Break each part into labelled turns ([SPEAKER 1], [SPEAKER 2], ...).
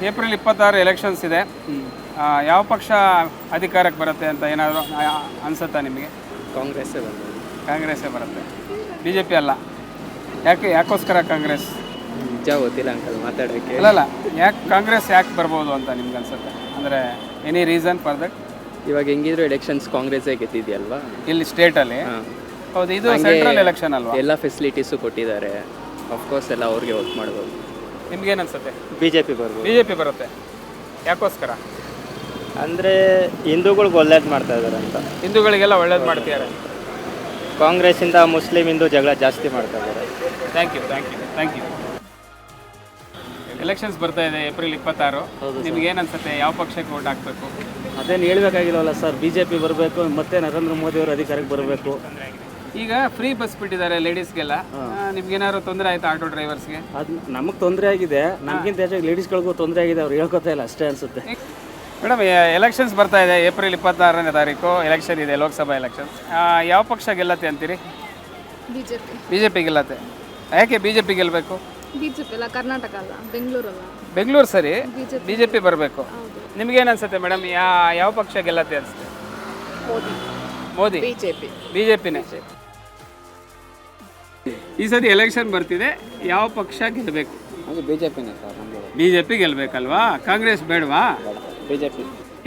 [SPEAKER 1] April 26 elections ಇದೆ. ಯಾವ ಪಕ್ಷ ಅಧಿಕಾರಕ್ಕೆ ಬರುತ್ತೆ ಅಂತ ಏನಾದರೂ ಅನಿಸುತ್ತಾ ನಿಮಗೆ? ಕಾಂಗ್ರೆಸ್ಸೇ ಬರುತ್ತೆ. ಬಿ ಜೆ ಪಿ ಅಲ್ಲ. ಯಾಕೋಸ್ಕರ ಕಾಂಗ್ರೆಸ್?
[SPEAKER 2] ಗೊತ್ತಿಲ್ಲ ಅಂಕಲ್ ಮಾತಾಡೋಕ್ಕೆ.
[SPEAKER 1] ಅಲ್ಲಲ್ಲ, ಕಾಂಗ್ರೆಸ್ ಯಾಕೆ ಬರ್ಬೋದು ಅಂತ ನಿಮ್ಗೆ ಅನ್ಸುತ್ತೆ? ಅಂದರೆ ಎನಿ ರೀಸನ್ ಫಾರ್ ದಟ್?
[SPEAKER 2] ಇವಾಗ ಹೆಂಗಿದ್ರು ಎಲೆಕ್ಷನ್ಸ್ ಕಾಂಗ್ರೆಸ್ಸೇ ಗೆದ್ದಿದೆಯಲ್ವಾ ಇಲ್ಲಿ
[SPEAKER 1] ಸ್ಟೇಟಲ್ಲಿ? ಹೌದು, ಇದು ಸೆಂಟ್ರಲ್ ಎಲೆಕ್ಷನ್ ಅಲ್ವಾ?
[SPEAKER 2] ಎಲ್ಲ ಫೆಸಿಲಿಟೀಸು ಕೊಟ್ಟಿದ್ದಾರೆ. ಅಫ್ಕೋರ್ಸ್ ಎಲ್ಲ ಅವ್ರಿಗೆ ವರ್ಕ್ ಮಾಡ್ಬೋದು.
[SPEAKER 1] ನಿಮ್ಗೇನು ಅನ್ಸುತ್ತೆ?
[SPEAKER 2] BJP ಬರ್ಬೋದು.
[SPEAKER 1] BJP ಬರುತ್ತೆ. ಯಾಕೋಸ್ಕರ?
[SPEAKER 2] ಅಂದರೆ ಹಿಂದೂಗಳಿಗೆ ಒಳ್ಳೇದು ಮಾಡ್ತಾ ಇದ್ದಾರೆ ಅಂತ.
[SPEAKER 1] ಹಿಂದೂಗಳಿಗೆಲ್ಲ ಒಳ್ಳೇದು ಮಾಡ್ತಿದ್ದಾರೆ.
[SPEAKER 2] ಕಾಂಗ್ರೆಸ್ಸಿಂದ ಮುಸ್ಲಿಂ ಹಿಂದೂ ಜಗಳ ಜಾಸ್ತಿ ಮಾಡ್ತಾ ಇದ್ದಾರೆ.
[SPEAKER 1] Thank you. ಎಲೆಕ್ಷನ್ಸ್ ಬರ್ತಾ ಇದೆ ಏಪ್ರಿಲ್ 26. ನಿಮ್ಗೇನು ಅನ್ಸುತ್ತೆ? ಯಾವ ಪಕ್ಷಕ್ಕೆ ವೋಟ್ ಹಾಕಬೇಕು?
[SPEAKER 3] ಅದೇನು ಹೇಳ್ಬೇಕಾಗಿಲ್ಲವಲ್ಲ ಸರ್. BJP ಬರಬೇಕು, ಮತ್ತೆ ನರೇಂದ್ರ ಮೋದಿ ಅವರು ಅಧಿಕಾರಕ್ಕೆ ಬರಬೇಕು.
[SPEAKER 1] ಈಗ ಫ್ರೀ ಬಸ್ ಬಿಟ್ಟಿದ್ದಾರೆ ಲೇಡೀಸ್ಗೆಲ್ಲ. ನಿಮ್ಗೇನಾದ್ರು ತೊಂದರೆ ಆಯ್ತಾ ಆಟೋ ಡ್ರೈವರ್ಸ್ಗೆ?
[SPEAKER 3] ಅದು ನಮಗೆ ತೊಂದರೆ ಆಗಿದೆ, ನಮಗಿಂತ ಹೆಚ್ಚಾಗಿ ಲೇಡೀಸ್ಗಳಿಗೂ ತೊಂದರೆ ಆಗಿದೆ. ಅವ್ರು ಹೇಳ್ಕೊತಾ ಇಲ್ಲ ಅಷ್ಟೇ ಅನಿಸುತ್ತೆ.
[SPEAKER 1] ಮೇಡಮ್, ಎಲೆಕ್ಷನ್ಸ್ ಬರ್ತಾ ಇದೆ. ಏಪ್ರಿಲ್ 26ನೇ ತಾರೀಕು ಎಲೆಕ್ಷನ್ ಇದೆ, ಲೋಕಸಭಾ ಎಲೆಕ್ಷನ್ಸ್. ಯಾವ ಪಕ್ಷ ಗೆಲ್ಲತ್ತೆ ಅಂತೀರಿ? BJP ಗೆಲ್ಲತ್ತೆ. ಯಾಕೆ BJP ಗೆಲ್ಲಬೇಕು?
[SPEAKER 4] BJP ಅಲ್ಲ, ಕರ್ನಾಟಕ ಅಲ್ಲ, ಬೆಂಗಳೂರಲ್ಲ.
[SPEAKER 1] ಬೆಂಗಳೂರು ಸರಿ, BJP ಬರಬೇಕು. ನಿಮ್ಗೇನು ಅನ್ಸುತ್ತೆ ಮೇಡಮ್? ಯಾವ ಪಕ್ಷ ಗೆಲ್ಲತ್ತೆ ಅನ್ಸುತ್ತೆ? ಮೋದಿ. BJPನೇ. ಈ ಸತಿ ಎಲೆಕ್ಷನ್ ಬರ್ತಿದೆ, ಯಾವ ಪಕ್ಷ ಗೆಲ್ಲಬೇಕು?
[SPEAKER 2] BJPನೇ ಸರ್.
[SPEAKER 1] BJP ಗೆಲ್ಲಬೇಕಲ್ವಾ? ಕಾಂಗ್ರೆಸ್ ಬೇಡವಾ?
[SPEAKER 2] BJP.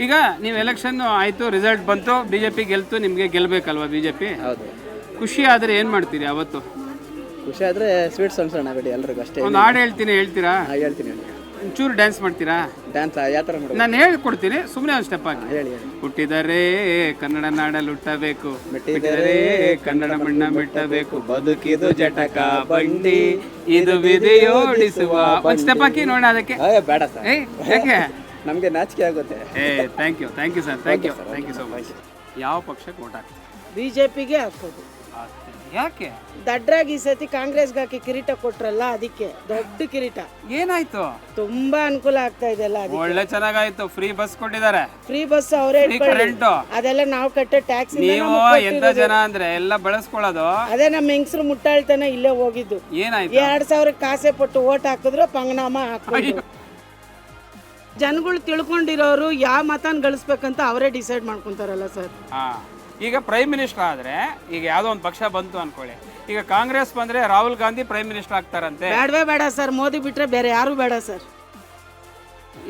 [SPEAKER 1] ಈಗ ನೀವು ಎಲೆಕ್ಷನ್ ಆಯಿತು, ರಿಸಲ್ಟ್ ಬಂತು, BJP ಗೆಲ್ತು, ನಿಮಗೆ ಗೆಲ್ಲಬೇಕಲ್ವಾ BJP?
[SPEAKER 2] ಹೌದು.
[SPEAKER 1] ಖುಷಿ ಆದರೆ ಏನು ಮಾಡ್ತೀರಿ ಅವತ್ತು?
[SPEAKER 2] ಖುಷಿ ಆದರೆ ಸ್ವೀಟ್ಸ್ ಅನ್ಸೋಣ ಬಿಡಿ ಎಲ್ರಿಗೂ ಅಷ್ಟೇ.
[SPEAKER 1] ಒಂದು ಹಾಡು ಹೇಳ್ತೀರಾ?
[SPEAKER 2] ಹೇಳ್ತೀನಿ.
[SPEAKER 1] ಒಂಚೂರು ಡ್ಯಾನ್ಸ್ ಮಾಡ್ತೀರಾ?
[SPEAKER 2] ಡ್ಯಾನ್ಸ್ ಯಾವ ಥರ ಮಾಡಿ?
[SPEAKER 1] ನಾನು ಹೇಳ್ಕೊಡ್ತೀನಿ, ಸುಮ್ಮನೆ ಒಂದು ಸ್ಟೆಪ್ ಹಾಕಿ.
[SPEAKER 2] ಹೇಳಿ.
[SPEAKER 1] ಹುಟ್ಟಿದರೆ ಕನ್ನಡ ನಾಡಲ್ಲಿ ಹುಟ್ಟಬೇಕು, ಮೆಟ್ಟಿದರೆ ಕನ್ನಡ ಮಣ್ಣ ಮೆಟ್ಟಬೇಕು, ಬದುಕಿದು ಜಟಕ ಬಂಡಿ ಇದು ವಿಧಿಯೋಡಿಸುವ. ಒಂದು ಸ್ಟೆಪ್ ಹಾಕಿ ನೋಡೋಣ ಅದಕ್ಕೆ.
[SPEAKER 2] ಬೇಡ ಸರ್.
[SPEAKER 1] ಯಾಕೆ?
[SPEAKER 2] ನಮಗೆ ನಾಚಿಕೆ ಆಗುತ್ತೆ.
[SPEAKER 1] Thank you sir. Thank you so much. ಯಾವ ಪಕ್ಷಕ್ಕೆ ವೋಟ್ ಹಾಕ್ತೀವಿ?
[SPEAKER 5] BJPಗೆ ಹಾಕೋದು.
[SPEAKER 1] ಯಾಕೆ?
[SPEAKER 5] ದಡ್ರಾಗಿ ಈ ಸತಿ ಕಾಂಗ್ರೆಸ್ಗೆ ಹಾಕಿ ಕಿರೀಟ ಕೊಟ್ರಲ್ಲ, ಅದಕ್ಕೆ ದೊಡ್ಡ ಕಿರೀಟ.
[SPEAKER 1] ಏನಾಯ್ತು?
[SPEAKER 5] ತುಂಬಾ ಅನುಕೂಲ ಆಗ್ತಾ ಇದೆ ಅಲ್ಲ.
[SPEAKER 1] ಒಳ್ಳೆ ಚೆನ್ನಾಗಾಯ್ತು. ಫ್ರೀ ಬಸ್ ಕೊಟ್ಟಿದ್ದಾರೆ.
[SPEAKER 5] ಫ್ರೀ ಬಸ್ ಅವರೇ
[SPEAKER 1] ಕರೆಂಟ್
[SPEAKER 5] ಅದೆಲ್ಲ ನಾವು ಕಟ್ಟೋ ಟ್ಯಾಕ್ಸ್.
[SPEAKER 1] ನೀವು ಎಂತ ಜನ ಅಂದ್ರೆ ಎಲ್ಲ ಬಳಸ್ಕೊಳ್ಳೋದು.
[SPEAKER 5] ಅದೇ ನಮ್ಮ ಹೆಂಗಸರು ಮುಟ್ಟಾಳ್ತಾನೆ ಇಲ್ಲೇ ಹೋಗಿದ್ದು.
[SPEAKER 1] ಏನಾಯ್ತು?
[SPEAKER 5] 2000 ಕಾಸೆ ಪಟ್ಟು ಓಟ್ ಹಾಕಿದ್ರು, ಪಂಗನಾಮ ಹಾಕಿದ್ರು. ಜನಗಳು ತಿಳ್ಕೊಂಡಿರೋರು ಯಾವ ಮತನ ಗಳಿಸ್ಬೇಕಂತ ಅವರೇ ಡಿಸೈಡ್ ಮಾಡ್ಕೊಂತಾರಲ್ಲ ಸರ್.
[SPEAKER 1] ಈಗ ಪ್ರೈಮ್ ಮಿನಿಸ್ಟರ್ ಆದ್ರೆ, ಈಗ ಯಾವ್ದೋ ಒಂದು ಪಕ್ಷ ಬಂತು ಅನ್ಕೊಳ್ಳಿ, ಈಗ ಕಾಂಗ್ರೆಸ್ ಬಂದ್ರೆ ರಾಹುಲ್ ಗಾಂಧಿ ಪ್ರೈಮ್ ಮಿನಿಸ್ಟರ್ ಆಗ್ತಾರಂತೆ.
[SPEAKER 5] ಬೇಡವೇ ಬೇಡ ಸರ್, ಮೋದಿ ಬಿಟ್ರೆ ಬೇರೆ ಯಾರು ಬೇಡ ಸರ್.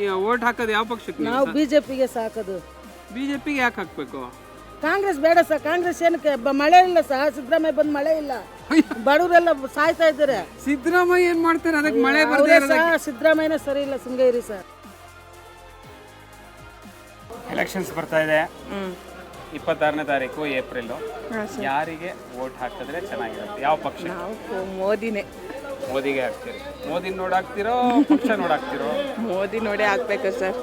[SPEAKER 1] ಈಗ ವೋಟ್ ಹಾಕೋದು ಯಾವ ಪಕ್ಷಕ್ಕೆ?
[SPEAKER 5] ನಾವು BJPಗೆ ಸಾಕೋದು.
[SPEAKER 1] BJPಗೆ ಯಾಕೆ ಹಾಕ್ಬೇಕು?
[SPEAKER 5] ಕಾಂಗ್ರೆಸ್ ಬೇಡ ಸರ್. ಕಾಂಗ್ರೆಸ್ ಏನಕ್ಕೆ? ಮಳೆ ಇಲ್ಲ ಸರ್, ಸಿದ್ದರಾಮಯ್ಯ ಬಂದ್ ಮಳೆ ಇಲ್ಲ, ಬಡವರೆಲ್ಲ ಸಾಯ್ತಾ ಇದ್ದಾರೆ.
[SPEAKER 1] ಸಿದ್ದರಾಮಯ್ಯ ಏನ್ ಮಾಡ್ತಾರೆ? ಅದಕ್ಕೆ ಮಳೆ ಬರದೇ
[SPEAKER 5] ಸಿದ್ದರಾಮಯ್ಯನೇ ಸರಿ ಇಲ್ಲ, ಸುಮ್ಗೆ ಇರಿ ಸರ್.
[SPEAKER 1] ಎಲೆಕ್ಷನ್ಸ್ ಬರ್ತಾ ಇದೆ, 26ನೇ ತಾರೀಕು ಏಪ್ರಿಲ್. ಯಾರಿಗೆ ವೋಟ್ ಹಾಕಿದ್ರೆ ಚೆನ್ನಾಗಿರುತ್ತೆ? ಯಾವ ಪಕ್ಷ? ಮೋದಿಗೆ ಹಾಕ್ತೀರಿ? ಮೋದಿ ನೋಡಾಕ್ತಿರೋ ಪಕ್ಷ ನೋಡಾಕ್ತಿರೋ?
[SPEAKER 6] ಮೋದಿ ನೋಡೇ ಹಾಕ್ಬೇಕು ಸರ್.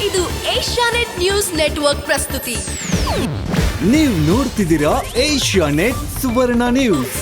[SPEAKER 7] ಇದು ಏಷ್ಯಾನೆಟ್ ನ್ಯೂಸ್ ನೆಟ್ವರ್ಕ್ ಪ್ರಸ್ತುತಿ.
[SPEAKER 8] ನೀವು ನೋಡ್ತಿದ್ದೀರಾ ಏಷ್ಯಾನೆಟ್ ಸುವರ್ಣ ನ್ಯೂಸ್.